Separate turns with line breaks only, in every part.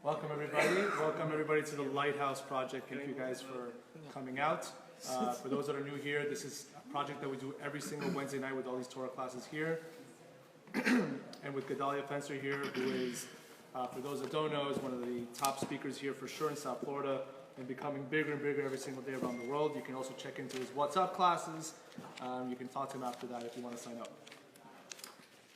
Welcome everybody. Welcome everybody to the Lighthouse Project. Thank you guys for coming out. For those that are new here, this is a project that we do every single Wednesday night with all these Torah classes here. And with Gedale Fenster here, who is, for those that don't know, is one of the top speakers here for sure in South Florida and becoming bigger and bigger every single day around the world. You can also check into his WhatsApp classes. You can talk to him after that if you want to sign up.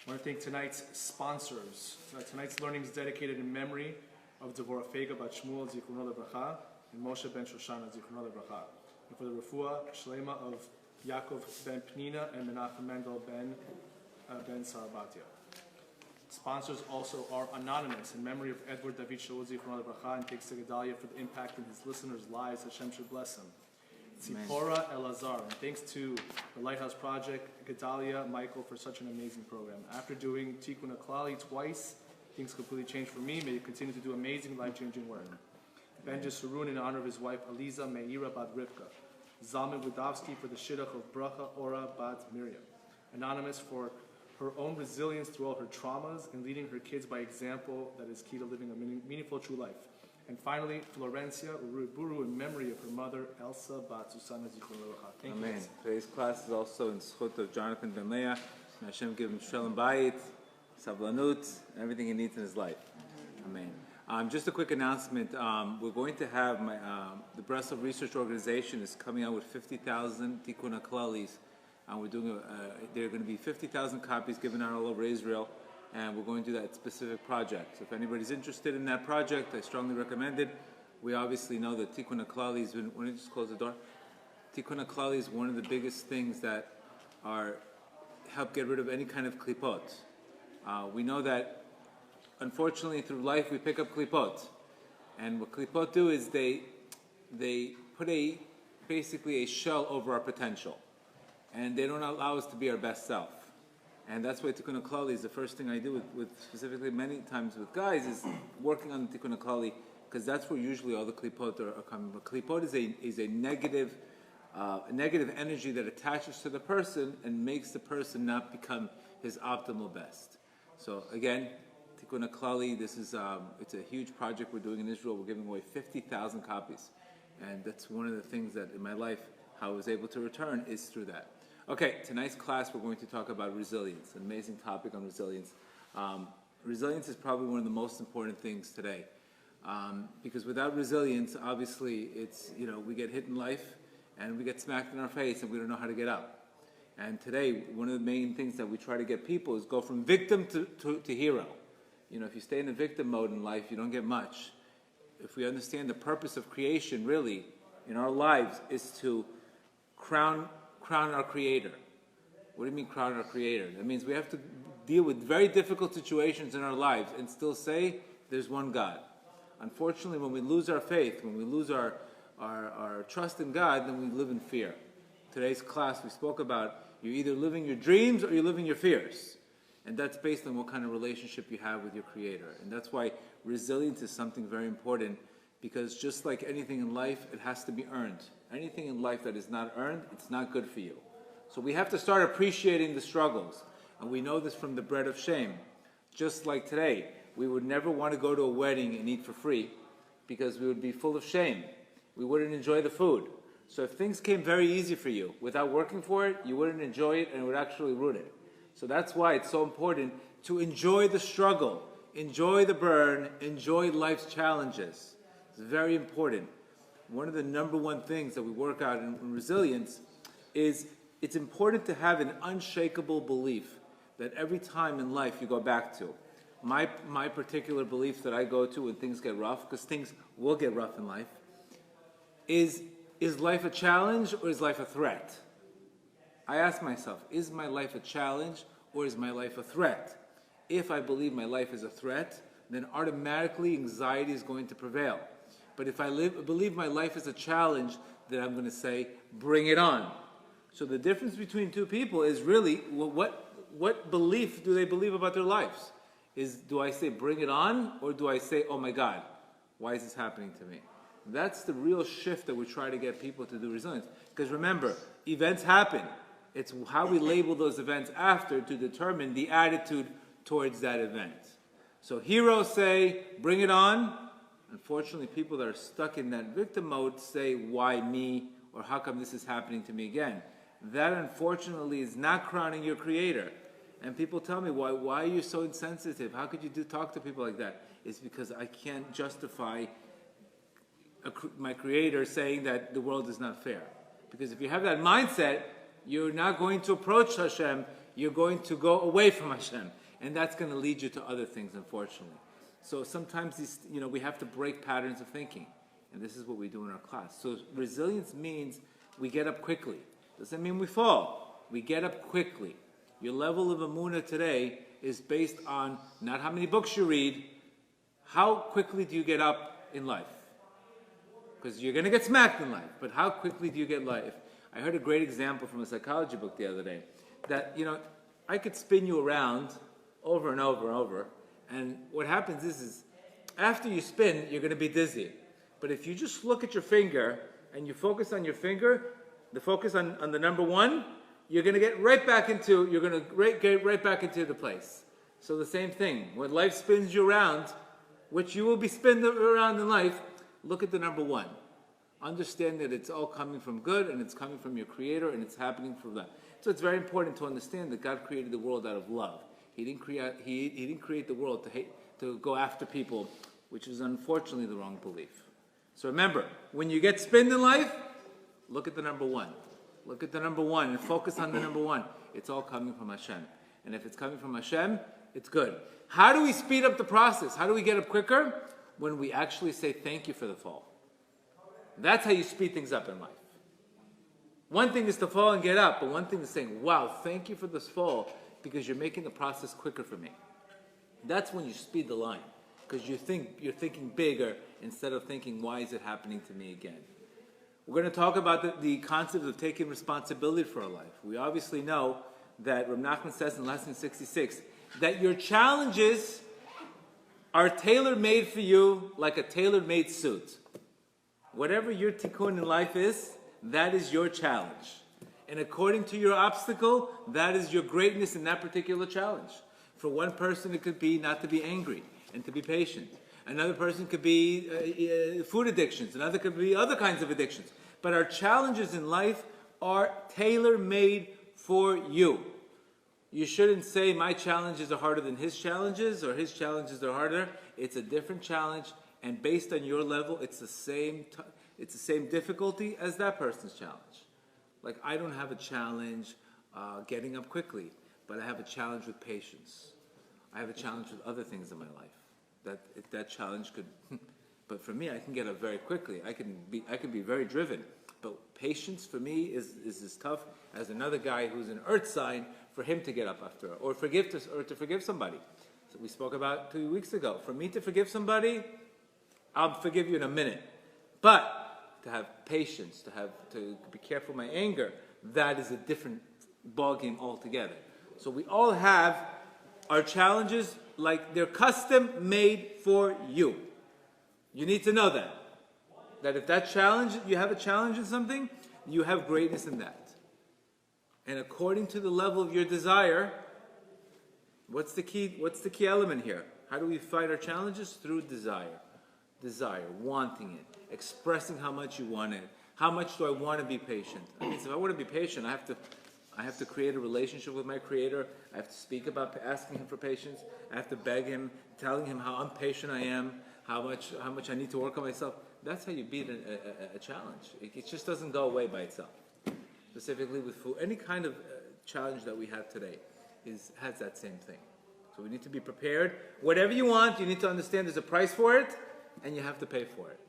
I want to thank tonight's sponsors. Tonight's learning is dedicated in memory of Devorah Fega Bat Shmuel Zichrono Lebracha and Moshe Ben Shoshana Zichrono Lebracha, and for the refuah shlema of Yaakov Ben Pnina and Menachem Mendel Ben Sarabatia. Sponsors also are anonymous in memory of Edward David Shaul Zichrono Lebracha, and thanks to Gedalia for the impact in his listeners' lives. Hashem should bless him. Tzipora Elazar, and thanks to the Lighthouse Project, Gedalia, Michael for such an amazing program. After doing Tikkun HaKlali twice, things completely changed for me. May you continue to do amazing, life-changing work. Ben Jesarun in honor of his wife Aliza Meira Bat Rivka. Zalman Budovsky for the shidduch of Bracha Ora Bat Miriam. Anonymous for her own resilience through all her traumas and leading her kids by example that is key to living a meaningful, true life. And finally, Florencia Uruburu in memory of her mother, Elsa Bat Susana Zichrono Lebracha. Thank you.
Amen. Today's class is also in schut of Jonathan Ben Leah. May Hashem give him Shalom Bayit, Sablanut, everything he needs in his life. Amen. Just a quick announcement. We're going to have the Breslov Research Organization is coming out with 50,000 Tikkun HaKlalis. We're doing there are going to be 50,000 copies given out all over Israel. And we're going to do that specific project. So if anybody's interested in that project, I strongly recommend it. We obviously know that Tikkun HaKlali is, when you just close the door, Tikkun HaKlali is one of the biggest things that help get rid of any kind of klipot. We know that, unfortunately, through life we pick up klipot. And what klipot do is they put basically a shell over our potential. And they don't allow us to be our best self. And that's why Tikkun HaKlali is the first thing I do with specifically many times with guys is working on the Tikkun HaKlali, because that's where usually all the klipot are coming. But klipot is a negative energy that attaches to the person and makes the person not become his optimal best. So again, Tikkun HaKlali, this is it's a huge project we're doing in Israel. We're giving away 50,000 copies, and that's one of the things that in my life how I was able to return is through that. Okay, tonight's class we're going to talk about resilience, an amazing topic on resilience. Resilience is probably one of the most important things today, because without resilience, obviously, it's, we get hit in life and we get smacked in our face and we don't know how to get up. And today, one of the main things that we try to get people is go from victim to hero. If you stay in the victim mode in life, you don't get much. If we understand the purpose of creation, really, in our lives, is to crown our Creator. What do you mean crown our Creator? That means we have to deal with very difficult situations in our lives and still say there's one God. Unfortunately, when we lose our faith, when we lose our trust in God, then we live in fear. Today's class we spoke about you're either living your dreams or you're living your fears. And that's based on what kind of relationship you have with your Creator. And that's why resilience is something very important, because just like anything in life, it has to be earned. Anything in life that is not earned, it's not good for you. So we have to start appreciating the struggles. And we know this from the bread of shame. Just like today, we would never want to go to a wedding and eat for free because we would be full of shame. We wouldn't enjoy the food. So if things came very easy for you, without working for it, you wouldn't enjoy it and it would actually ruin it. So that's why it's so important to enjoy the struggle, enjoy the burn, enjoy life's challenges. It's very important. One of the number one things that we work out in resilience is it's important to have an unshakable belief that every time in life you go back to. My particular belief that I go to when things get rough, because things will get rough in life, is life a challenge or is life a threat? I ask myself, is my life a challenge or is my life a threat? If I believe my life is a threat, then automatically anxiety is going to prevail. But if I believe my life is a challenge, then I'm going to say, bring it on. So the difference between two people is really, what belief do they believe about their lives? Do I say, bring it on, or do I say, oh my God, why is this happening to me? That's the real shift that we try to get people to do resilience. Because remember, events happen. It's how we label those events after to determine the attitude towards that event. So heroes say, bring it on. Unfortunately, people that are stuck in that victim mode say, why me? Or how come this is happening to me again? That, unfortunately, is not crowning your Creator. And people tell me, why are you so insensitive? How could you talk to people like that? It's because I can't justify my Creator saying that the world is not fair. Because if you have that mindset, you're not going to approach Hashem, you're going to go away from Hashem. And that's going to lead you to other things, unfortunately. So sometimes we have to break patterns of thinking. And this is what we do in our class. So resilience means we get up quickly. Doesn't mean we fall. We get up quickly. Your level of Emuna today is based on not how many books you read, how quickly do you get up in life? Because you're going to get smacked in life, but how quickly do you get life? I heard a great example from a psychology book the other day, that, I could spin you around over and over and over, and what happens is after you spin, you're going to be dizzy. But if you just look at your finger, and you focus on your finger, the focus on the number one, you're going to get right back into, get right back into the place. So the same thing, when life spins you around, which you will be spinned around in life, look at the number one. Understand that it's all coming from good, and it's coming from your Creator, and it's happening from that. So it's very important to understand that God created the world out of love. He didn't create the world to go after people, which is unfortunately the wrong belief. So remember, when you get spinned in life, look at the number one. Look at the number one and focus on the number one. It's all coming from Hashem. And if it's coming from Hashem, it's good. How do we speed up the process? How do we get up quicker? When we actually say thank you for the fall. That's how you speed things up in life. One thing is to fall and get up, but one thing is saying, wow, thank you for this fall, because you're making the process quicker for me. That's when you speed the line, because you're thinking bigger instead of thinking, why is it happening to me again? We're going to talk about the concept of taking responsibility for our life. We obviously know that Rav Nachman says in Lesson 66 that your challenges are tailor-made for you like a tailor-made suit. Whatever your tikkun in life is, that is your challenge. And according to your obstacle, that is your greatness in that particular challenge. For one person, it could be not to be angry and to be patient. Another person could be food addictions. Another could be other kinds of addictions. But our challenges in life are tailor-made for you. You shouldn't say my challenges are harder than his challenges or his challenges are harder. It's a different challenge, and based on your level, it's the same difficulty as that person's challenge. Like, I don't have a challenge getting up quickly, but I have a challenge with patience. I have a challenge with other things in my life. That challenge could, but for me, I can get up very quickly. I can be very driven. But patience for me is as tough as another guy who's an earth sign for him to get up after, or to forgive somebody. So we spoke about 2 weeks ago. For me to forgive somebody, I'll forgive you in a minute. But to have patience, to be careful of my anger, that is a different ballgame altogether. So we all have our challenges like they're custom made for you. You need to know that. That if that challenge, you have a challenge in something, you have greatness in that. And according to the level of your desire, what's the key element here? How do we fight our challenges? Through desire. Desire, wanting it, expressing how much you want it. How much do I want to be patient? I mean, if I want to be patient, I have to create a relationship with my Creator. I have to speak about asking Him for patience. I have to beg Him, telling Him how impatient I am, how much I need to work on myself. That's how you beat a challenge. It just doesn't go away by itself. Specifically with food, any kind of challenge that we have today has that same thing. So we need to be prepared. Whatever you want, you need to understand there's a price for it, and you have to pay for it.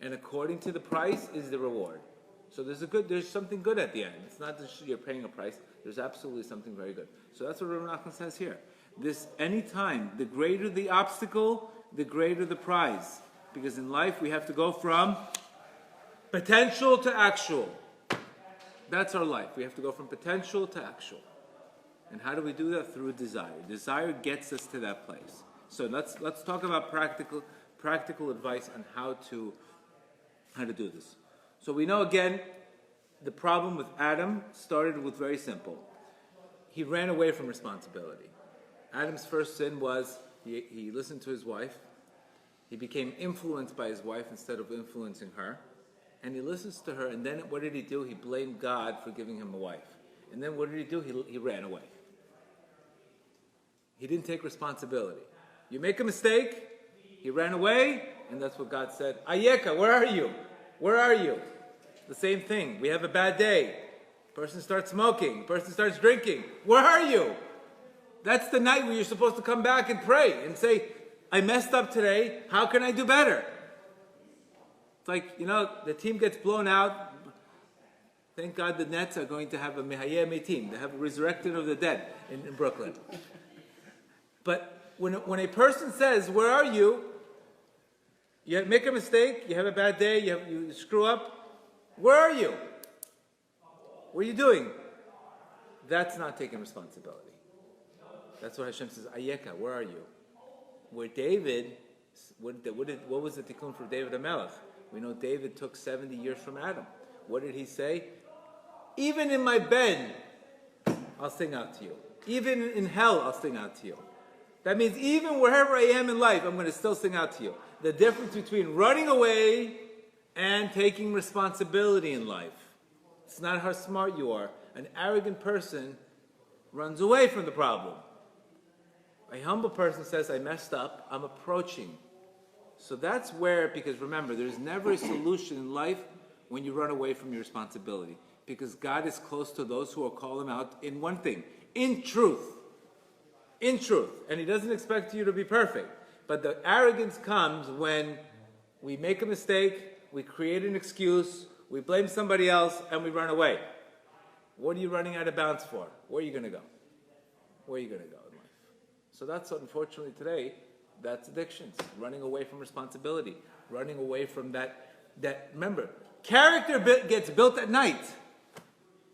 And according to the price is the reward. So there's something good at the end. It's not just you're paying a price. There's absolutely something very good. So that's what Rav Nachman says here. Anytime, the greater the obstacle, the greater the prize. Because in life we have to go from potential to actual. That's our life. We have to go from potential to actual. And how do we do that? Through desire. Desire gets us to that place. So let's talk about practical advice on how to do this. So we know again, the problem with Adam started with very simple. He ran away from responsibility. Adam's first sin was he listened to his wife, He became influenced by his wife instead of influencing her. And he listens to her, and then what did he do? He blamed God for giving him a wife. And then what did he do? He ran away. He didn't take responsibility. You make a mistake, he ran away, and that's what God said. Ayeka, where are you? Where are you? The same thing. We have a bad day. Person starts smoking. Person starts drinking. Where are you? That's the night where you're supposed to come back and pray and say, I messed up today. How can I do better? It's like, the team gets blown out. Thank God the Nets are going to have a Mehayeh Metim. They have a resurrected of the dead in Brooklyn. But when a person says, where are you? You make a mistake, you have a bad day, you screw up. Where are you? What are you doing? That's not taking responsibility. That's what Hashem says, Ayeka, where are you? Where David, what was the tikkun for David HaMelech? We know David took 70 years from Adam. What did he say? Even in my bed, I'll sing out to you. Even in hell, I'll sing out to you. That means even wherever I am in life, I'm going to still sing out to you. The difference between running away and taking responsibility in life. It's not how smart you are. An arrogant person runs away from the problem. A humble person says, I messed up, I'm approaching. So that's where, because remember, there's never a solution in life when you run away from your responsibility. Because God is close to those who will call him out in one thing, in truth. In truth. And he doesn't expect you to be perfect. But the arrogance comes when we make a mistake, we create an excuse, we blame somebody else, and we run away. What are you running out of bounds for? Where are you going to go? Where are you going to go in life? So that's, unfortunately, today, that's addictions. Running away from responsibility. Running away from that remember, character gets built at night.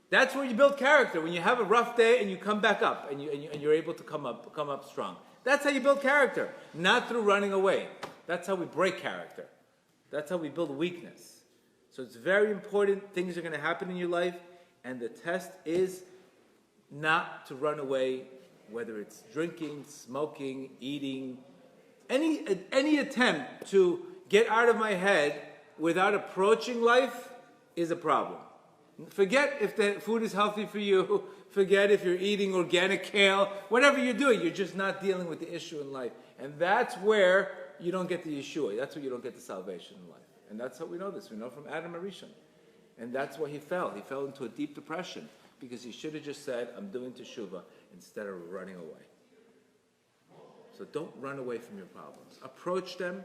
That's where you build character. When you have a rough day and you come back up and you're able to come up strong. That's how you build character. Not through running away. That's how we break character. That's how we build weakness. So it's very important. Things are going to happen in your life. And the test is not to run away, whether it's drinking, smoking, eating, any attempt to get out of my head without approaching life is a problem. Forget if the food is healthy for you. Forget if you're eating organic kale. Whatever you're doing, you're just not dealing with the issue in life. And that's where you don't get the Yeshua. That's where you don't get the salvation in life. And that's how we know this. We know from Adam Arishon. And that's why he fell. He fell into a deep depression because he should have just said, I'm doing teshuvah, instead of running away. So don't run away from your problems. Approach them.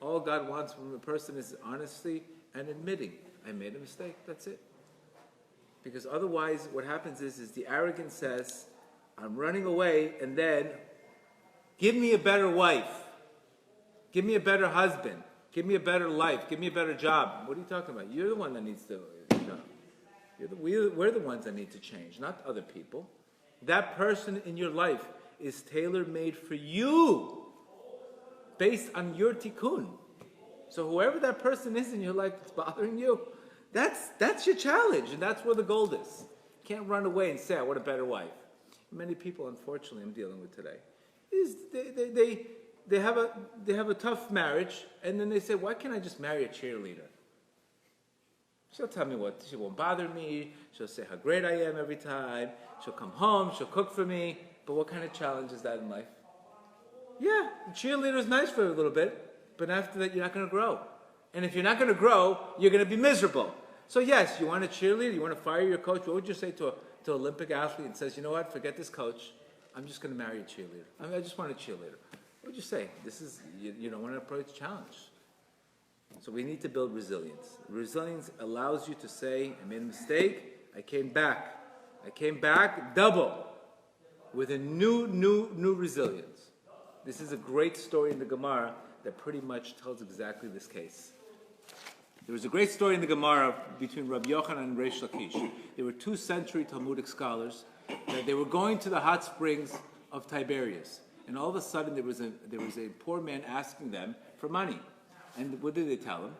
All God wants from a person is honesty and admitting, I made a mistake. That's it. Because otherwise, what happens is the arrogance says, I'm running away, and then, give me a better wife. Give me a better husband. Give me a better life. Give me a better job. What are you talking about? You're the one that needs to, we're the ones that need to change, not other people. That person in your life is tailor-made for you, based on your tikkun. So whoever that person is in your life that's bothering you, that's your challenge, and that's where the gold is. You can't run away and say, I want a better wife. Many people, unfortunately, I'm dealing with today, is they have a tough marriage, and then they say, why can't I just marry a cheerleader? She'll tell me what, she won't bother me, she'll say how great I am every time, she'll come home, she'll cook for me, but what kind of challenge is that in life? Yeah, the cheerleader is nice for a little bit, but after that you're not going to grow. And if you're not going to grow, you're going to be miserable. So yes, you want a cheerleader, you want to fire your coach, what would you say to an Olympic athlete and says, you know what, forget this coach, I'm just going to marry a cheerleader. I just want a cheerleader. What would you say? You don't want to approach challenge. So we need to build resilience. Resilience allows you to say, I made a mistake, I came back. I came back double with a new resilience. This is a great story in the Gemara that pretty much tells exactly this case. There was a great story in the Gemara between Rabbi Yochanan and Reish Lakish. They were 2nd-century Talmudic scholars. That they were going to the hot springs of Tiberias. And all of a sudden there was a poor man asking them for money. And what did they tell him?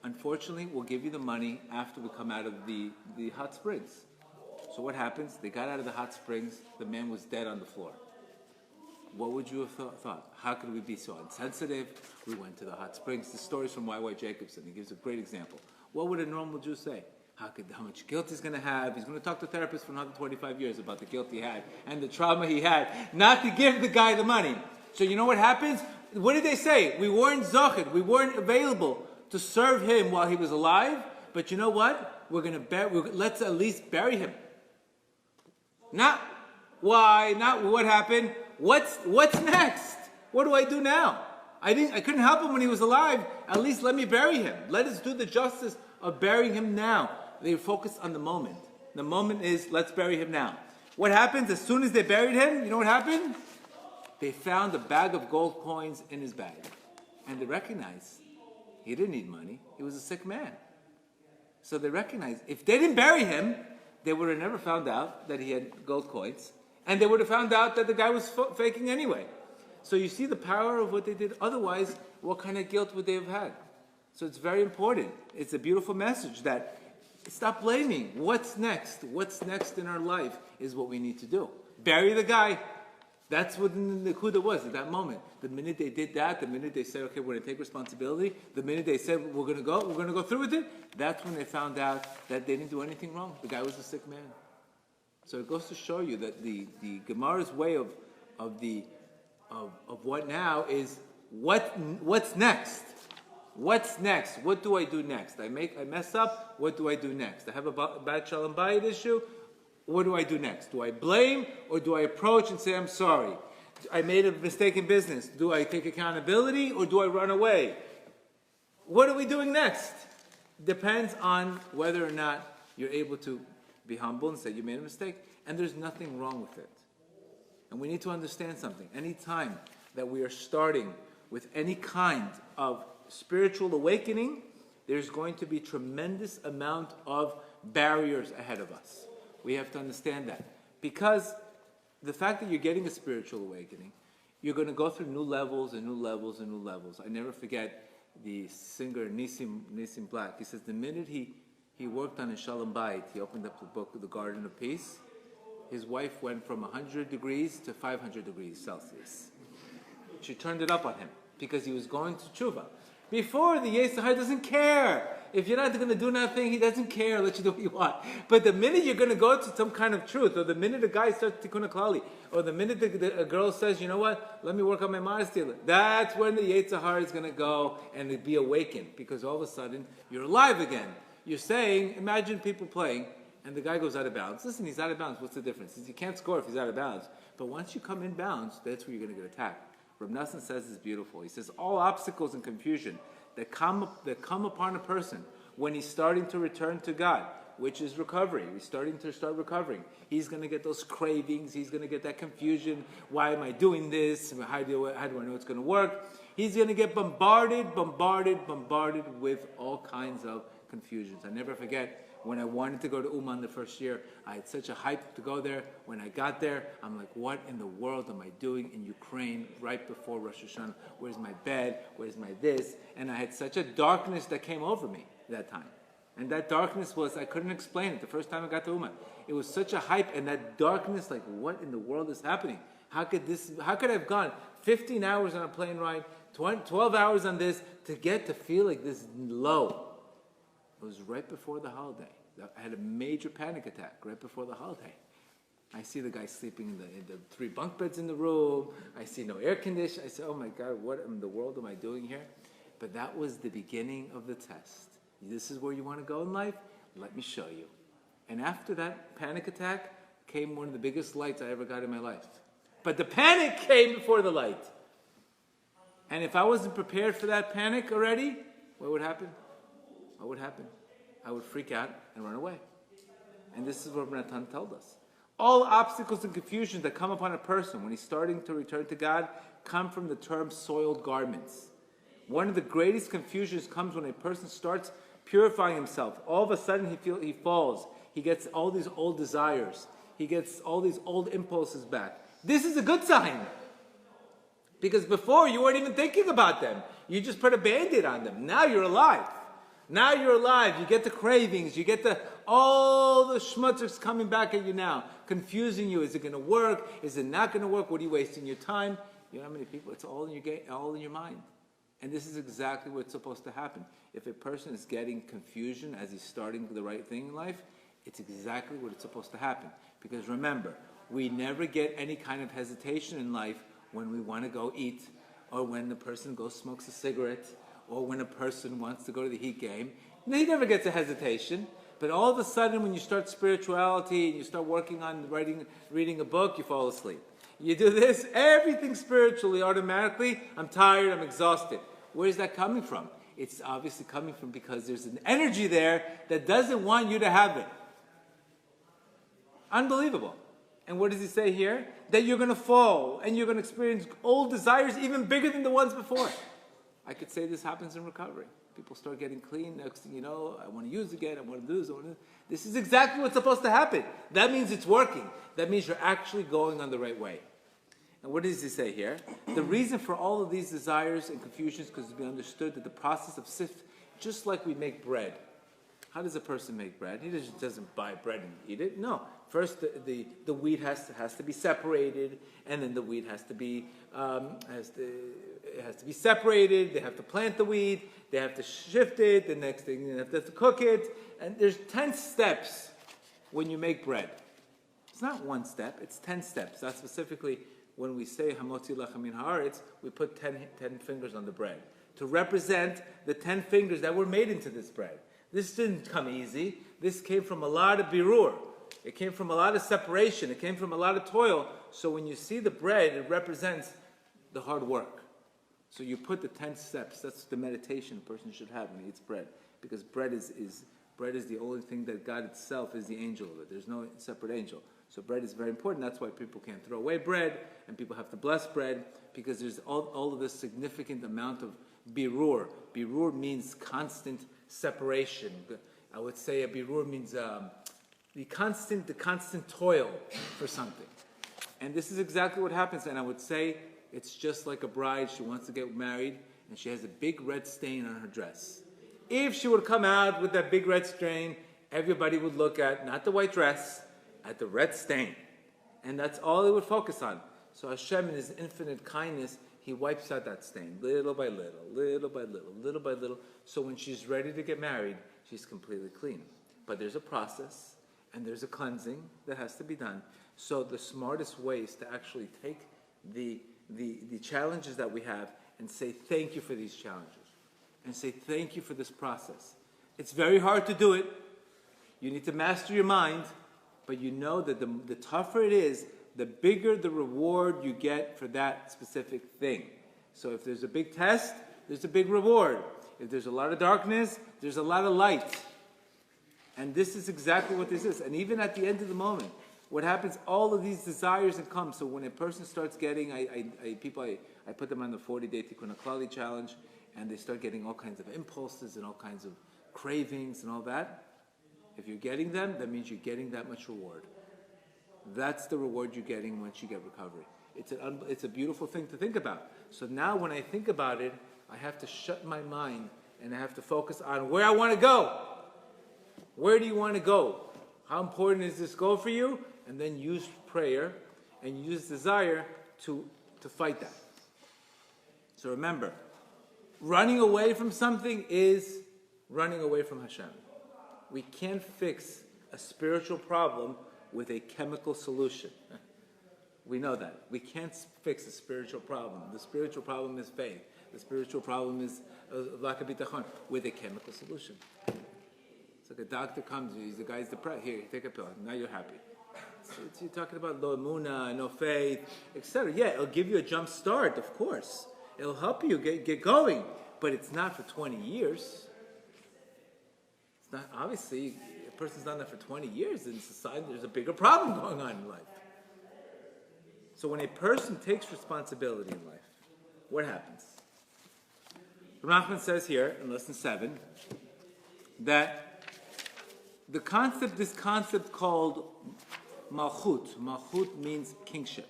Unfortunately, we'll give you the money after we come out of the hot springs. So what happens? They got out of the hot springs. The man was dead on the floor. what would you have thought? How could we be so insensitive? We went to the hot springs. The story's from Y.Y. Jacobson. He gives a great example. What would a normal Jew say? How much guilt he's going to have? He's going to talk to a therapist for another 25 years about the guilt he had and the trauma he had, not to give the guy the money. So you know what happens? What did they say? We weren't zochid. We weren't available to serve him while he was alive. But you know what? Let's at least bury him. Not why? Not what happened? What's next? What do I do now? I couldn't help him when he was alive. At least let me bury him. Let us do the justice of burying him now. They focused on the moment. The moment is, let's bury him now. What happens as soon as they buried him? You know what happened? They found a bag of gold coins in his bag. And they recognized he didn't need money. He was a sick man. So they recognized if they didn't bury him, they would have never found out that he had gold coins. And they would have found out that the guy was faking anyway. So you see the power of what they did. Otherwise, what kind of guilt would they have had? So it's very important. It's a beautiful message that stop blaming. What's next? What's next in our life is what we need to do. Bury the guy. That's what the Nekuda was at that moment. The minute they did that, the minute they said, okay, we're going to take responsibility, the minute they said, we're going to go through with it, that's when they found out that they didn't do anything wrong. The guy was a sick man. So it goes to show you that the Gemara's way of what now is what's next? What's next? What do I do next? I mess up. What do I do next? I have a bad Shalom Bayit issue. What do I do next? Do I blame or do I approach and say, I'm sorry? I made a mistake in business. Do I take accountability or do I run away? What are we doing next? Depends on whether or not you're able to be humble and say you made a mistake. And there's nothing wrong with it. And we need to understand something. Any time that we are starting with any kind of spiritual awakening, there's going to be tremendous amount of barriers ahead of us. We have to understand that. Because the fact that you're getting a spiritual awakening, you're going to go through new levels and new levels and new levels. I never forget the singer Nissim Black. He says the minute he worked on his Shalom Bayit, he opened up the book of the Garden of Peace, his wife went from 100 degrees to 500 degrees Celsius. She turned it up on him because he was going to tshuva. Before, the Yetzer Hara doesn't care. If you're not going to do nothing, he doesn't care. Let you do what you want. But the minute you're going to go to some kind of truth, or the minute a guy starts tikkun klali, or the minute a girl says, you know what, let me work on my modesty, that's when the Yetzer Hara is going to go and be awakened. Because all of a sudden, you're alive again. You're saying, imagine people playing, and the guy goes out of bounds. Listen, he's out of bounds. What's the difference? You can't score if he's out of bounds. But once you come in bounds, that's where you're going to get attacked. Reb Nassan says it's beautiful. He says all obstacles and confusion that come upon a person when he's starting to return to God, which is recovery. He's starting to recovering. He's going to get those cravings. He's going to get that confusion. Why am I doing this? How do I know it's going to work? He's going to get bombarded with all kinds of confusions. I never forget when I wanted to go to Uman the first year, I had such a hype to go there. When I got there, I'm like, what in the world am I doing in Ukraine right before Rosh Hashanah? Where's my bed? Where's my this? And I had such a darkness that came over me that time. And that darkness was, I couldn't explain it the first time I got to Uman. It was such a hype, and that darkness, like, what in the world is happening? How could I have gone 15 hours on a plane ride, 12 hours on this, to feel like this low? It was right before the holiday. I had a major panic attack right before the holiday. I see the guy sleeping in the 3 bunk beds in the room. I see no air conditioning. I said, oh my God, what in the world am I doing here? But that was the beginning of the test. This is where you want to go in life? Let me show you. And after that panic attack came one of the biggest lights I ever got in my life. But the panic came before the light. And if I wasn't prepared for that panic already, what would happen? What would happen? I would freak out and run away. And this is what Natan told us. All obstacles and confusions that come upon a person when he's starting to return to God come from the term soiled garments. One of the greatest confusions comes when a person starts purifying himself. All of a sudden he falls. He gets all these old desires. He gets all these old impulses back. This is a good sign. Because before you weren't even thinking about them. You just put a Band-Aid on them. Now you're alive. Now you're alive. You get the cravings. You get all the schmutzers coming back at you now, confusing you. Is it going to work? Is it not going to work? What are you wasting your time? You know how many people? It's all in your mind. And this is exactly what's supposed to happen. If a person is getting confusion as he's starting the right thing in life, it's exactly what it's supposed to happen. Because remember, we never get any kind of hesitation in life when we want to go eat, or when the person goes smokes a cigarette, or when a person wants to go to the Heat game. He never gets a hesitation. But all of a sudden, when you start spirituality and you start working on reading a book, you fall asleep. You do this, everything spiritually, automatically, I'm tired, I'm exhausted. Where is that coming from? It's obviously coming from because there's an energy there that doesn't want you to have it. Unbelievable. And what does he say here? That you're going to fall and you're going to experience old desires even bigger than the ones before. I could say this happens in recovery. People start getting clean. Next thing you know, I want to use again. I want to do this. This is exactly what's supposed to happen. That means it's working. That means you're actually going on the right way. And what does he say here? The reason for all of these desires and confusions is because we understood that the process of sift, just like we make bread. How does a person make bread? He just doesn't buy bread and eat it. No. First, the wheat has to be separated, and then the wheat has to be separated. They have to plant the wheat. They have to shift it. The next thing, they have to cook it. And there's 10 steps when you make bread. It's not one step. It's 10 steps. That's specifically when we say Hamotzi Lachem Min Haaretz, we put 10 fingers on the bread to represent the 10 fingers that were made into this bread. This didn't come easy. This came from a lot of birur. It came from a lot of separation. It came from a lot of toil. So when you see the bread, it represents the hard work. So you put the 10 steps. That's the meditation a person should have when he eats bread. Because bread is the only thing that God itself is the angel of it. There's no separate angel. So bread is very important. That's why people can't throw away bread, and people have to bless bread, because there's all of this significant amount of birur. Birur means constant separation. I would say a birur means the constant toil for something. And this is exactly what happens. And I would say it's just like a bride. She wants to get married, and she has a big red stain on her dress. If she would come out with that big red stain, everybody would look at, not the white dress, at the red stain. And that's all they would focus on. So Hashem, in His infinite kindness, He wipes out that stain, little by little, little by little, little by little. So when she's ready to get married, she's completely clean. But there's a process, and there's a cleansing that has to be done. So the smartest way is to actually take the challenges that we have and say thank you for these challenges. And say thank you for this process. It's very hard to do it. You need to master your mind. But you know that the tougher it is, the bigger the reward you get for that specific thing. So if there's a big test, there's a big reward. If there's a lot of darkness, there's a lot of light. And this is exactly what this is. And even at the end of the moment, what happens, all of these desires that come. So when a person starts getting, I put them on the 40-day Tikkun HaKlali challenge, and they start getting all kinds of impulses and all kinds of cravings and all that. If you're getting them, that means you're getting that much reward. That's the reward you're getting once you get recovery. It's a beautiful thing to think about. So now when I think about it, I have to shut my mind and I have to focus on where I want to go. Where do you want to go? How important is this goal for you? And then use prayer and use desire to fight that. So remember, running away from something is running away from Hashem. We can't fix a spiritual problem with a chemical solution. We know that. We can't fix a spiritual problem. The spiritual problem is faith. The spiritual problem is lack of bitachon with a chemical solution. It's like a doctor comes, the guy's depressed. Here, take a pill. Now you're happy. You're talking about no Emuna, no faith, etc. Yeah, it'll give you a jump start, of course. It'll help you get going. But it's not for 20 years. Not, obviously, a person's done that for 20 years in society, there's a bigger problem going on in life. So when a person takes responsibility in life, what happens? Rahman says here in lesson 7 that this concept called malchut means kingship.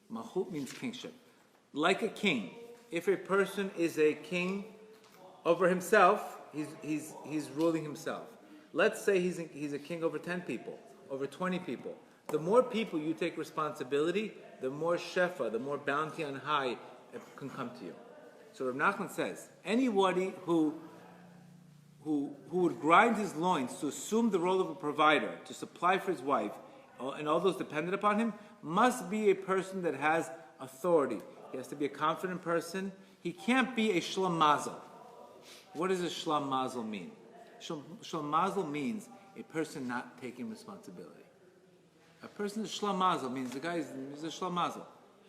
Malchut means kingship. Like a king, if a person is a king over himself, he's ruling himself. Let's say he's a king over 10 people, over 20 people. The more people you take responsibility, the more shefa, the more bounty on high can come to you. So Rav Nachman says, anybody who would grind his loins to assume the role of a provider, to supply for his wife, and all those dependent upon him, must be a person that has authority. He has to be a confident person. He can't be a shlam mazel. What does a shlam mazel mean? Shlam mazel means a person not taking responsibility. A person is shlam mazel means the guy is a shlam mazel.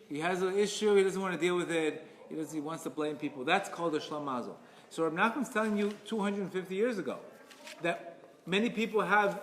He has an issue, he doesn't want to deal with it, he wants to blame people. That's called a shlam mazel. So Rabbi Nachman's telling you 250 years ago that many people have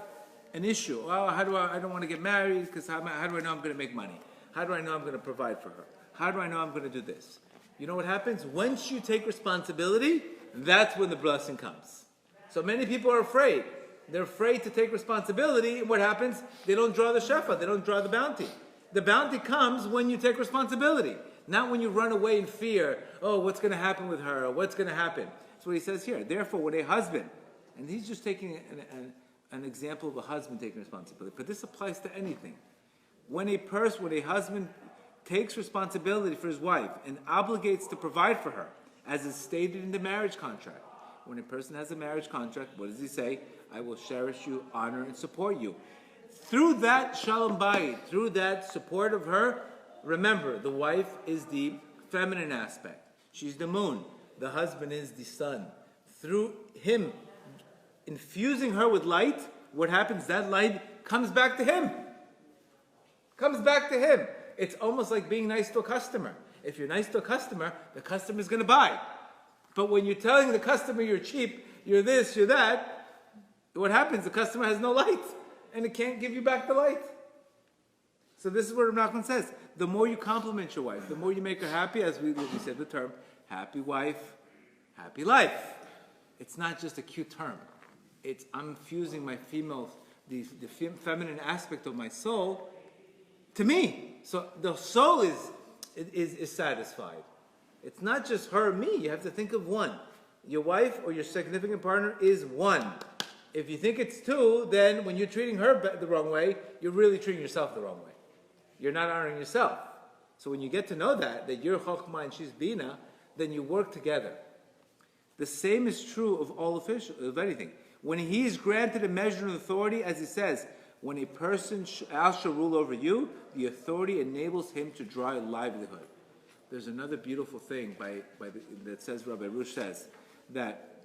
an issue. Oh, I don't want to get married because how do I know I'm going to make money? How do I know I'm going to provide for her? How do I know I'm going to do this? You know what happens? Once you take responsibility, that's when the blessing comes. So many people are afraid. They're afraid to take responsibility, and what happens? They don't draw the shefa, they don't draw the bounty. The bounty comes when you take responsibility, not when you run away in fear. Oh, what's going to happen with her? What's going to happen? That's what he says here. Therefore, when a husband, and he's just taking an example of a husband taking responsibility, but this applies to anything. When a husband takes responsibility for his wife and obligates to provide for her, as is stated in the marriage contract. When a person has a marriage contract, what does he say? I will cherish you, honor, and support you. Through that shalom bayit, through that support of her, remember, the wife is the feminine aspect. She's the moon. The husband is the sun. Through him infusing her with light, what happens? That light comes back to him. Comes back to him. It's almost like being nice to a customer. If you're nice to a customer, the customer is going to buy. But when you're telling the customer you're cheap, you're this, you're that, what happens? The customer has no light, and it can't give you back the light. So this is what Rav Nachman says. The more you compliment your wife, the more you make her happy, as we said the term, happy wife, happy life. It's not just a cute term. It's I'm fusing my female, the feminine aspect of my soul to me. So the soul is satisfied. It's not just her, me. You have to think of one. Your wife or your significant partner is one. If you think it's two, then when you're treating her the wrong way, you're really treating yourself the wrong way. You're not honoring yourself. So when you get to know that you're Chokhmah and she's Bina, then you work together. The same is true of all of anything. When he is granted a measure of authority, as he says, when a person shall rule over you, the authority enables him to draw a livelihood. There's another beautiful thing that says, Rabbi Arush says, that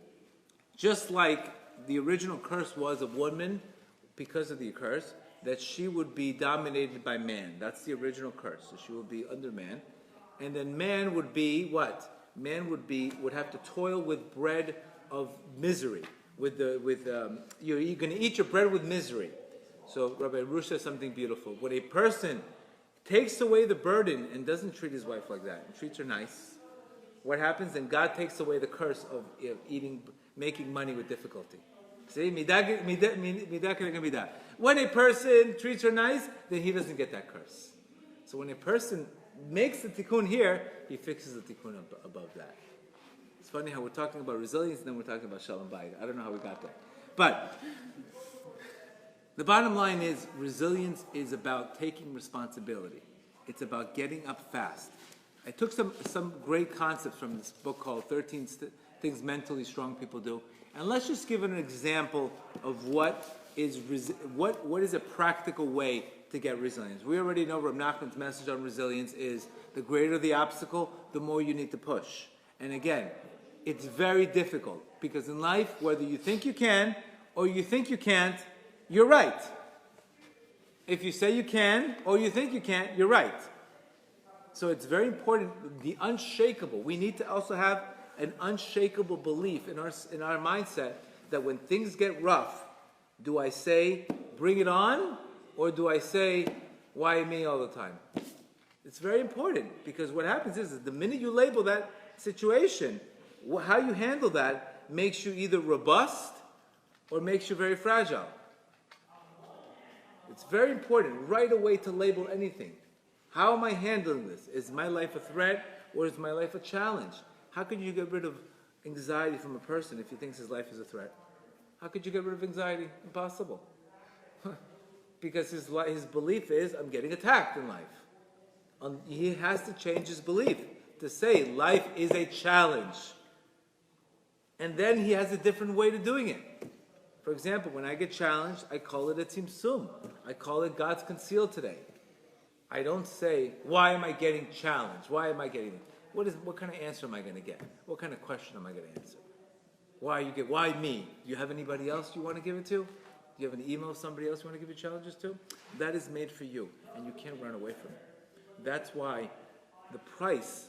just like the original curse was of woman, because of the curse, that she would be dominated by man. That's the original curse. So she would be under man. And then man would be what? Man would have to toil with bread of misery. You're going to eat your bread with misery. So Rabbi Arush says something beautiful. When a person takes away the burden and doesn't treat his wife like that, and treats her nice, what happens? Then God takes away the curse of making money with difficulty. See, when a person treats her nice, then he doesn't get that curse. So when a person makes the tikkun here, he fixes the tikkun above that. It's funny how we're talking about resilience and then we're talking about shalom bayit. I don't know how we got there. But the bottom line is resilience is about taking responsibility. It's about getting up fast. I took some great concepts from this book called 13 Things Mentally Strong People Do. And let's just give an example of what is a practical way to get resilience. We already know Rav Nachman's message on resilience is the greater the obstacle, the more you need to push. And again, it's very difficult because in life, whether you think you can or you think you can't, you're right. If you say you can or you think you can't, you're right. So it's very important, the unshakable. We need to also have an unshakable belief in our mindset that when things get rough, do I say, bring it on, or do I say, why me all the time? It's very important because what happens is the minute you label that situation, how you handle that makes you either robust or makes you very fragile. It's very important right away to label anything. How am I handling this? Is my life a threat or is my life a challenge? How can you get rid of anxiety from a person if he thinks his life is a threat? How could you get rid of anxiety? Impossible. Because his belief is, I'm getting attacked in life. He has to change his belief to say life is a challenge. And then he has a different way to doing it. For example, when I get challenged, I call it a tzimtzum. I call it God's concealed today. I don't say, why am I getting challenged? Why am I getting it? What kind of answer am I going to get? What kind of question am I going to answer? Why me? Do you have anybody else you want to give it to? Do you have an email of somebody else you want to give your challenges to? That is made for you, and you can't run away from it. That's why the price,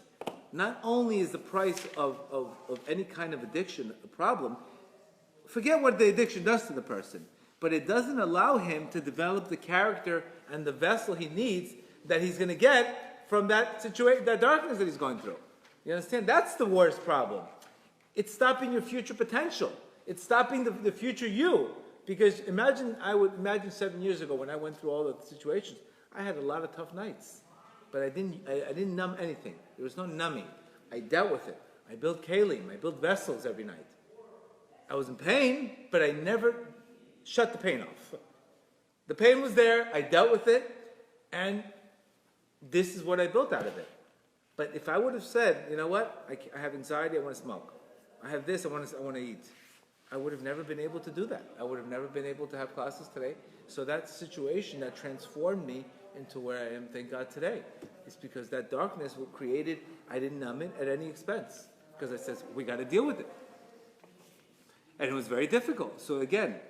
not only is the price of any kind of addiction a problem, forget what the addiction does to the person, but it doesn't allow him to develop the character and the vessel he needs that he's going to get from that situation, that darkness that he's going through. You understand? That's the worst problem. It's stopping your future potential. It's stopping the future you. Because I would imagine 7 years ago when I went through all the situations, I had a lot of tough nights. But I didn't numb anything. There was no numbing. I dealt with it. I built kalim. I built vessels every night. I was in pain, but I never shut the pain off. The pain was there. I dealt with it. And this is what I built out of it. But if I would have said, you know what, I have anxiety, I want to smoke. I have this, I want to eat. I would have never been able to do that. I would have never been able to have classes today. So that situation that transformed me into where I am, thank God, today, is because that darkness was created, I didn't numb it at any expense. Because I said, we got to deal with it. And it was very difficult. So again,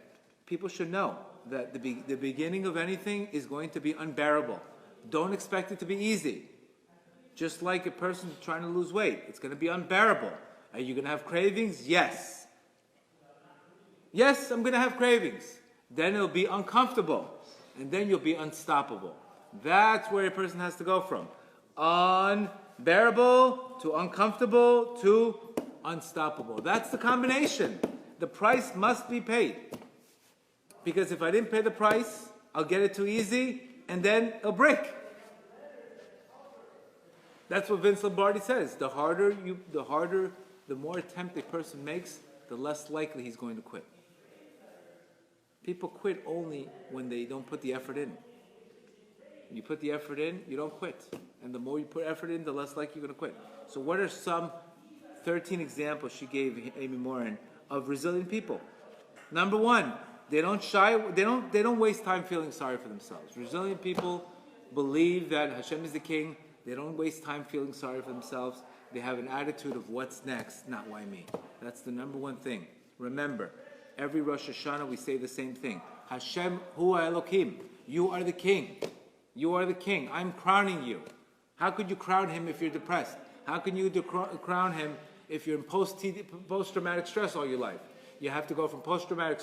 people should know that the beginning of anything is going to be unbearable. Don't expect it to be easy. Just like a person trying to lose weight, it's going to be unbearable. Are you going to have cravings? Yes. Yes, I'm going to have cravings. Then it'll be uncomfortable. And then you'll be unstoppable. That's where a person has to go from. Unbearable to uncomfortable to unstoppable. That's the combination. The price must be paid. Because if I didn't pay the price, I'll get it too easy, and then it'll break. That's what Vince Lombardi says. The more attempt a person makes, the less likely he's going to quit. People quit only when they don't put the effort in. When you put the effort in, you don't quit. And the more you put effort in, the less likely you're going to quit. So what are some 13 examples she gave Amy Morin of resilient people? Number one, they don't waste time feeling sorry for themselves. Resilient people believe that Hashem is the king. They don't waste time feeling sorry for themselves. They have an attitude of what's next, not why me. That's the number one thing. Remember, every Rosh Hashanah we say the same thing. Hashem hu Elokim. You are the king. You are the king. I'm crowning you. How could you crown him if you're depressed? How can you crown him if you're in post-traumatic stress all your life? You have to go from post-traumatic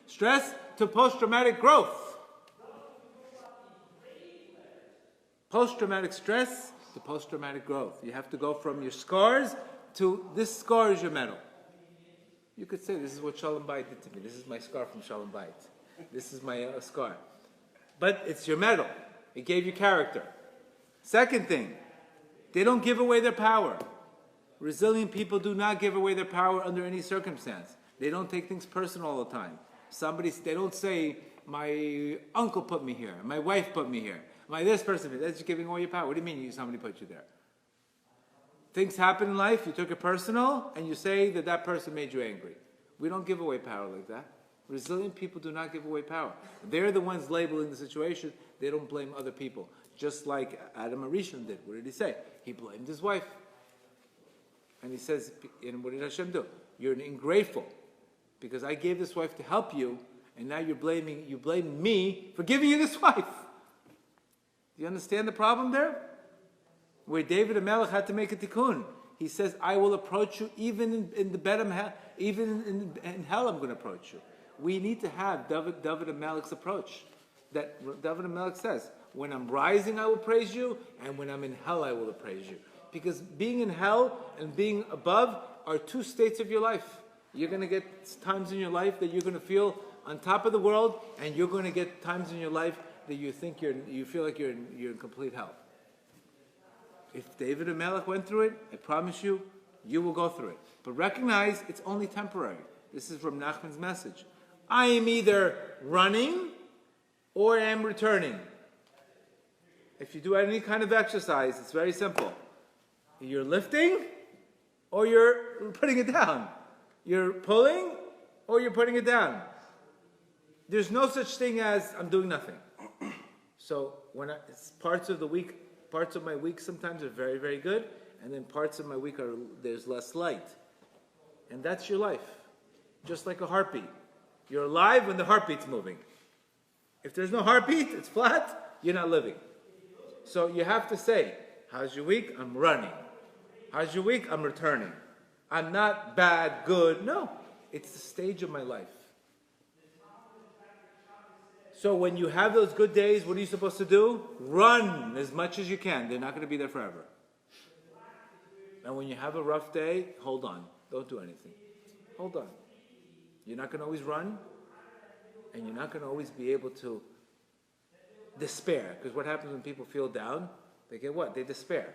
stress to post-traumatic growth. Post-traumatic stress to post-traumatic growth. You have to go from your scars to this scar is your medal. You could say, this is what Shalom Bayit did to me. This is my scar from Shalom Bayit. This is my scar. But it's your medal. It gave you character. Second thing, they don't give away their power. Resilient people do not give away their power under any circumstance. They don't take things personal all the time. They don't say, my uncle put me here, my wife put me here, my this person, that's giving away your power. What do you mean somebody put you there? Things happen in life, you took it personal, and you say that person made you angry. We don't give away power like that. Resilient people do not give away power. They're the ones labeling the situation. They don't blame other people. Just like Adam Arishon did. What did he say? He blamed his wife. And he says, and what did Hashem do? You're ungrateful. Because I gave this wife to help you, and now you blame me for giving you this wife. Do you understand the problem there? Where David HaMelech had to make a tikkun. He says, I will approach you even in the bed of hell, even in hell I'm going to approach you. We need to have David HaMelech's approach. That David HaMelech says, when I'm rising I will praise you, and when I'm in hell I will praise you. Because being in hell and being above are two states of your life. You're going to get times in your life that you're going to feel on top of the world, and you're going to get times in your life that you feel like you're in complete hell. If David HaMelech went through it, I promise you, You will go through it. But recognize it's only temporary. This is from Nachman's message. I am either running or I am returning. If you do any kind of exercise, it's very simple. You're lifting or you're putting it down. You're pulling or you're putting it down. There's no such thing as I'm doing nothing. So parts of my week sometimes are very, very good, and then parts of my week there's less light. And that's your life. Just like a heartbeat. You're alive when the heartbeat's moving. If there's no heartbeat, it's flat, you're not living. So you have to say, how's your week? I'm running. How's your week? I'm returning. I'm not bad, good. No, it's the stage of my life. So when you have those good days, what are you supposed to do? Run as much as you can. They're not going to be there forever. And when you have a rough day, hold on. Don't do anything. Hold on. You're not going to always run, and you're not going to always be able to despair. Because what happens when people feel down? They get what? They despair.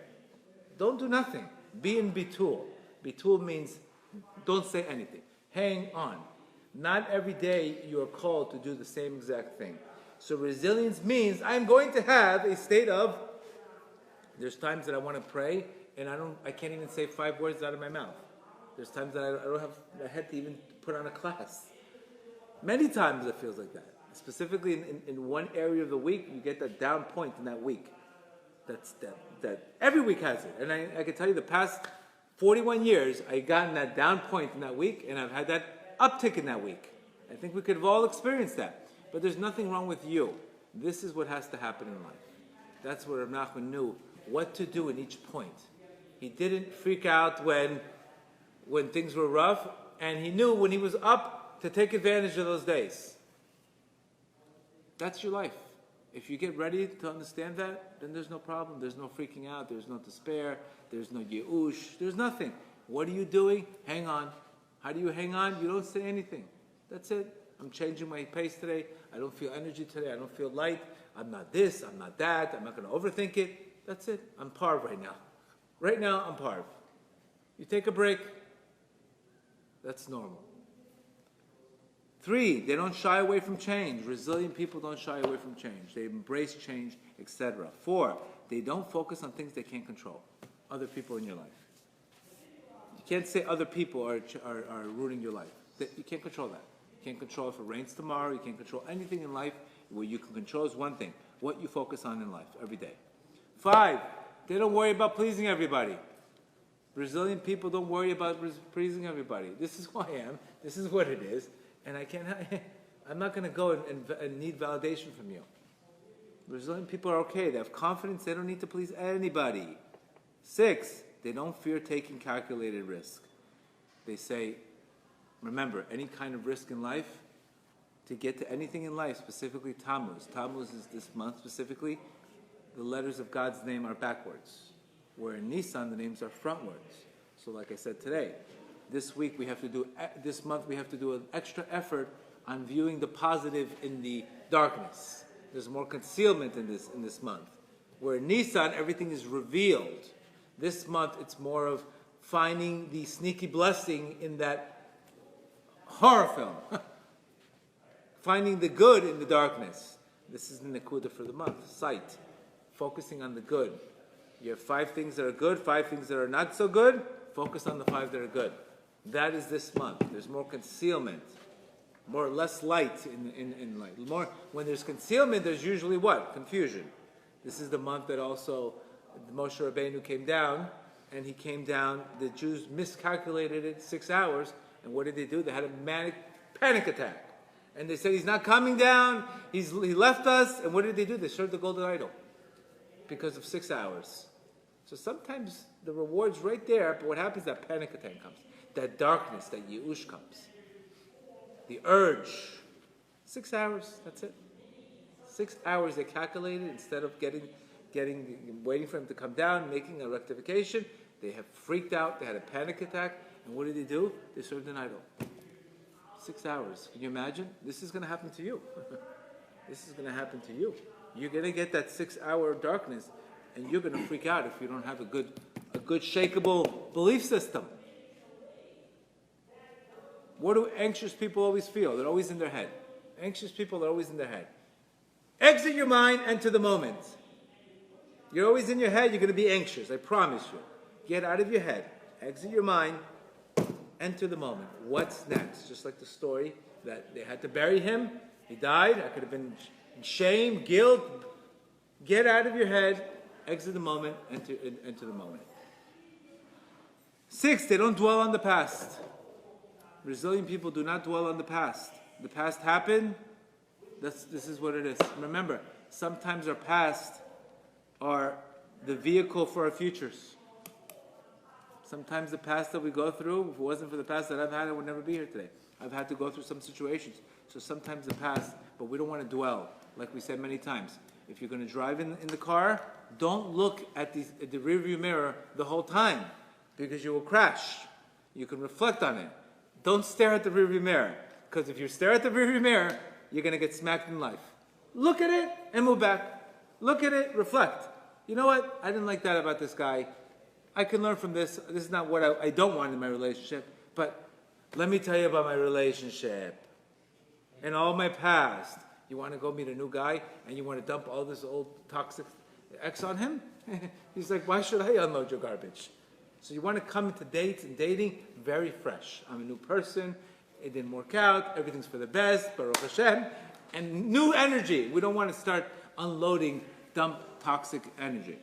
Don't do nothing. Be in bitul. Bitul means don't say anything. Hang on. Not every day you are called to do the same exact thing. So resilience means I'm going to have a state of, there's times that I want to pray, and I can't even say 5 words out of my mouth. There's times that I don't have the head to even put on a class. Many times it feels like that. Specifically in one area of the week, you get that down point in that week. That every week has it. And I can tell you the past 41 years, I've gotten that down point in that week, and I've had that uptick in that week. I think we could have all experienced that. But there's nothing wrong with you. This is what has to happen in life. That's where Rabbi Nachman knew what to do in each point. He didn't freak out when things were rough, and he knew when he was up to take advantage of those days. That's your life. If you get ready to understand that, then there's no problem. There's no freaking out. There's no despair. There's no yeush. There's nothing. What are you doing? Hang on. How do you hang on? You don't say anything. That's it. I'm changing my pace today. I don't feel energy today. I don't feel light. I'm not this. I'm not that. I'm not going to overthink it. That's it. I'm parv right now. Right now, I'm parv. You take a break. That's normal. 3, they don't shy away from change. Resilient people don't shy away from change. They embrace change, etc. 4, they don't focus on things they can't control. Other people in your life. You can't say other people are ruining your life. You can't control that. You can't control if it rains tomorrow. You can't control anything in life. What you can control is one thing, what you focus on in life every day. 5, they don't worry about pleasing everybody. Resilient people don't worry about pleasing everybody. This is who I am. This is what it is. And I'm not going to go and need validation from you. Resilient people are okay. They have confidence. They don't need to please anybody. 6, they don't fear taking calculated risk. They say, remember, any kind of risk in life, to get to anything in life, specifically Tammuz. Tammuz is this month specifically. The letters of God's name are backwards. Where in Nisan, the names are frontwards. So like I said today, this month we have to do an extra effort on viewing the positive in the darkness. There's more concealment in this month. Where in Nisan, everything is revealed. This month, it's more of finding the sneaky blessing in that horror film. Finding the good in the darkness. This is the Nakuda for the month. Sight. Focusing on the good. You have 5 things that are good, 5 things that are not so good. Focus on the 5 that are good. That is this month. There's more concealment, less light in light. When there's concealment, there's usually what? Confusion. This is the month that also Moshe Rabbeinu came down, and he came down. The Jews miscalculated it 6 hours, and what did they do? They had a panic attack, and they said he's not coming down. He left us, and what did they do? They served the golden idol because of 6 hours. So sometimes the reward's right there, but what happens? That panic attack comes. That darkness, that yeush comes. The urge. 6 hours, that's it. 6 hours they calculated instead of waiting for him to come down, making a rectification. They have freaked out, they had a panic attack, and what did they do? They served an idol. 6 hours. Can you imagine? This is going to happen to you. This is going to happen to you. You're going to get that 6 hour darkness, and you're going to freak out if you don't have a good shakable belief system. What do anxious people always feel? They're always in their head. Anxious people are always in their head. Exit your mind, enter the moment. You're always in your head, you're going to be anxious, I promise you. Get out of your head, exit your mind, enter the moment. What's next? Just like the story that they had to bury him, he died, I could have been in shame, guilt. Get out of your head, exit the moment, enter the moment. 6, they don't dwell on the past. Resilient people do not dwell on the past. The past happened, this is what it is. Remember, sometimes our past are the vehicle for our futures. Sometimes the past that we go through, if it wasn't for the past that I've had, I would never be here today. I've had to go through some situations. So sometimes the past, but we don't want to dwell, like we said many times. If you're going to drive in the car, don't look at the rearview mirror the whole time, because you will crash. You can reflect on it. Don't stare at the rearview mirror, because if you stare at the rearview mirror, you're going to get smacked in life. Look at it and move back. Look at it, reflect. You know what? I didn't like that about this guy. I can learn from this. This is not what I don't want in my relationship, but let me tell you about my relationship and all my past. You want to go meet a new guy and you want to dump all this old toxic ex on him? He's like, why should I unload your garbage? So you want to come into dates and dating very fresh. I'm a new person. It didn't work out. Everything's for the best. Baruch Hashem. And new energy. We don't want to start unloading dump toxic energy.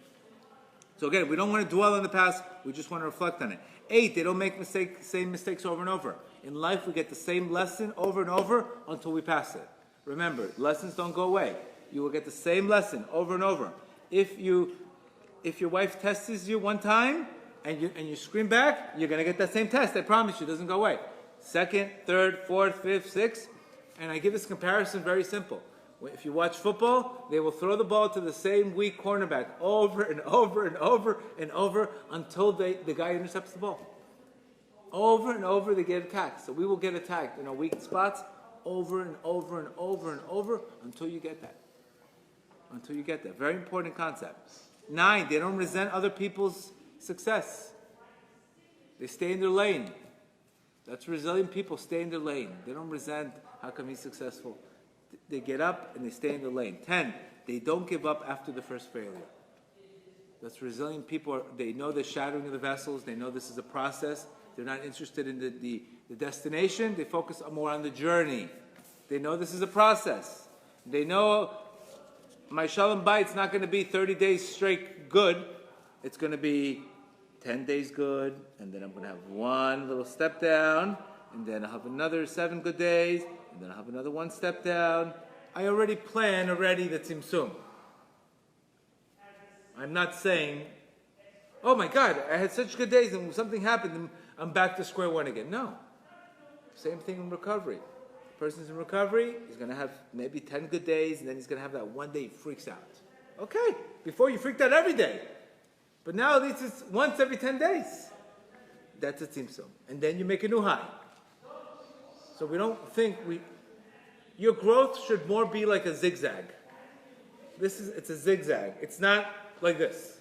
So again, we don't want to dwell on the past. We just want to reflect on it. 8, they don't make same mistakes over and over. In life, we get the same lesson over and over until we pass it. Remember, lessons don't go away. You will get the same lesson over and over. If your wife tests you one time and you scream back, you're going to get that same test. I promise you, it doesn't go away. 2nd, 3rd, 4th, 5th, 6th. And I give this comparison very simple. If you watch football, they will throw the ball to the same weak cornerback over and over and over and over until the guy intercepts the ball. Over and over they get attacked. So we will get attacked in our weak spots over and over and over and over until you get that. Until you get that. Very important concept. 9, they don't resent other people's success. They stay in their lane. That's resilient people, stay in their lane. They don't resent how come he's successful. They get up and they stay in the lane. 10, they don't give up after the first failure. That's resilient people. They know the shattering of the vessels. They know this is a process. They're not interested in the destination. They focus more on the journey. They know this is a process. They know my Shalom Bayit's not going to be 30 days straight good. It's going to be 10 days good, and then I'm going to have one little step down, and then I'll have another 7 good days, and then I'll have another 1 step down. I already plan the Tzimtzum. I'm not saying, oh my God, I had such good days and something happened and I'm back to square one again. No. Same thing in recovery. The person's in recovery, he's going to have maybe 10 good days and then he's going to have that one day he freaks out. Okay, before you freaked out every day. But now at least it's once every 10 days. That's a tzimtzum. And then you make a new high. So we don't think your growth should more be like a zigzag. It's a zigzag. It's not like this.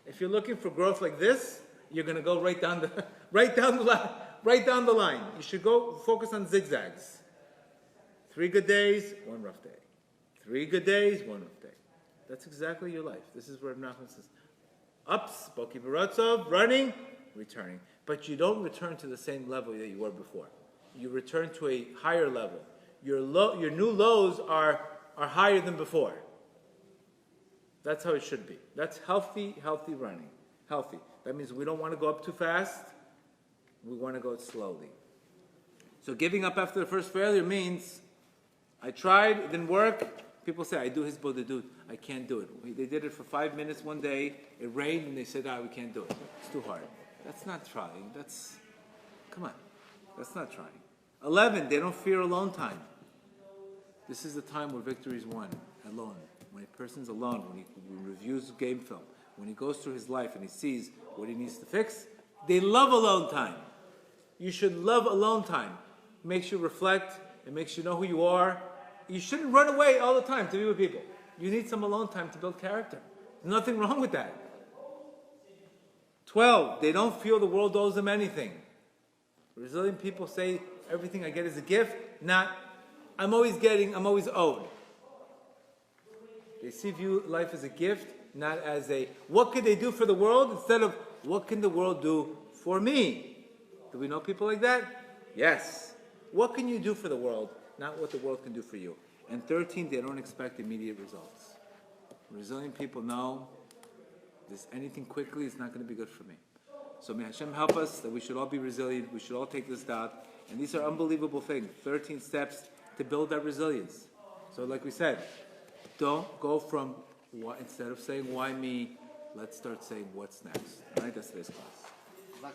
If you're looking for growth like this, you're going to go right down the line. You should go focus on zigzags. 3 good days, 1 rough day. 3 good days, 1 rough day. That's exactly your life. This is where Nachman says, ups, Boki Baratzov, running, returning. But you don't return to the same level that you were before. You return to a higher level. Your new lows are higher than before. That's how it should be. That's healthy running. Healthy. That means we don't want to go up too fast. We want to go slowly. So giving up after the first failure means, I tried, it didn't work. People say, I do his bodedut. I can't do it. They did it for 5 minutes one day. It rained and they said, we can't do it. It's too hard. That's not trying. Come on. That's not trying. 11, they don't fear alone time. This is the time where victory is won, alone. When a person's alone, when he reviews game film, when he goes through his life and he sees what he needs to fix, they love alone time. You should love alone time. It makes you reflect. It makes you know who you are. You shouldn't run away all the time to be with people. You need some alone time to build character. There's nothing wrong with that. 12, they don't feel the world owes them anything. Resilient people say everything I get is a gift, not I'm always getting, I'm always owed. They view life as a gift, not as a, what could they do for the world, instead of, what can the world do for me? Do we know people like that? Yes. What can you do for the world, not what the world can do for you? And 13, they don't expect immediate results. Resilient people know this anything quickly is not going to be good for me. So may Hashem help us that we should all be resilient. We should all take this dot. And these are unbelievable things. 13 steps to build that resilience. So like we said, don't go from, instead of saying, why me, let's start saying, what's next. All right, that's today's class.